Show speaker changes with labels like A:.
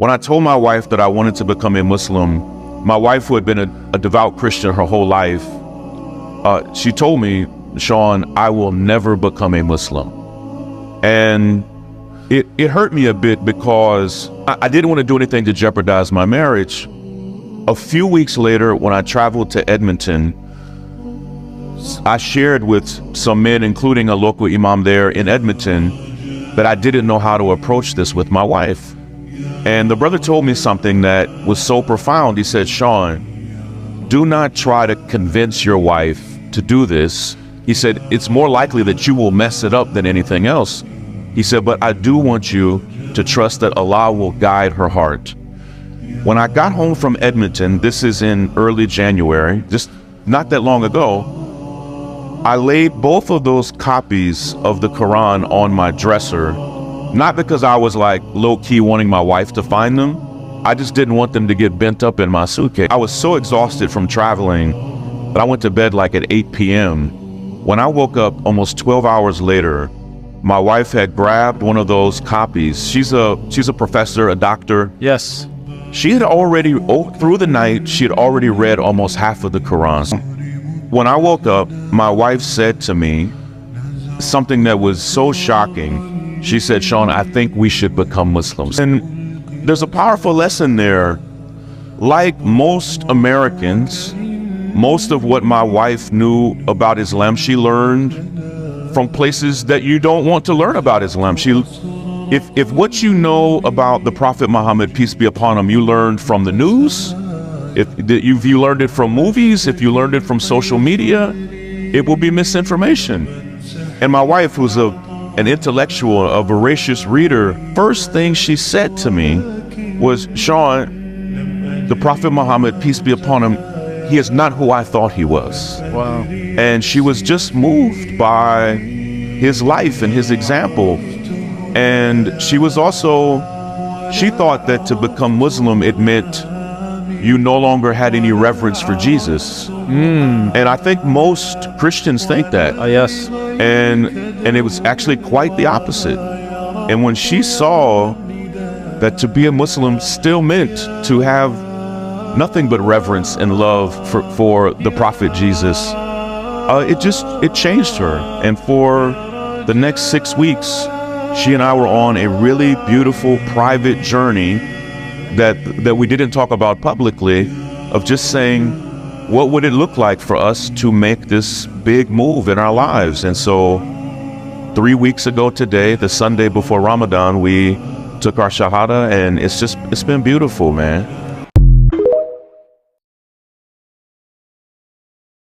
A: When I told my wife that I wanted to become a Muslim, my wife, who had been a devout Christian her whole life, she told me, Shaun, I will never become a Muslim. And it hurt me a bit because I didn't want to do anything to jeopardize my marriage. A few weeks later, when I traveled to Edmonton, I shared with some men, including a local imam there in Edmonton, that I didn't know how to approach this with my wife. And the brother told me something that was so profound. He said, Shaun, do not try to convince your wife to do this. He said, it's more likely that you will mess it up than anything else. He said, but I do want you to trust that Allah will guide her heart. When I got home from Edmonton, this is in early January, just not that long ago, I laid both of those copies of the Quran on my dresser, not because I was like low-key wanting my wife to find them. I just didn't want them to get bent up in my suitcase. I was so exhausted from traveling that I went to bed like at 8 p.m. When I woke up almost 12 hours later, my wife had grabbed one of those copies. She's a professor, a doctor.
B: Yes.
A: She had already, through the night, she had already read almost half of the Quran. When I woke up, my wife said to me something that was so shocking. She said, Shaun, I think we should become Muslims. And there's a powerful lesson there. Like most Americans, most of what my wife knew about Islam, she learned from places that you don't want to learn about Islam. If what you know about the Prophet Muhammad, peace be upon him, you learned from the news, if you learned it from movies, if you learned it from social media, it will be misinformation. And my wife, who's an intellectual, a voracious reader, first thing she said to me was, Shaun, the Prophet Muhammad, peace be upon him, he is not who I thought he was.
B: Wow.
A: And she was just moved by his life and his example. And she was also, she thought that to become Muslim, it meant you no longer had any reverence for Jesus. And I think most Christians think that.
B: Yes.
A: And it was actually quite the opposite. And when she saw that to be a Muslim still meant to have nothing but reverence and love for the Prophet Jesus, it changed her. And for the next 6 weeks, she and I were on a really beautiful private journey that we didn't talk about publicly, of just saying, what would it look like for us to make this big move in our lives? And so 3 weeks ago today, the Sunday before Ramadan, we took our Shahada, and it's been beautiful, man.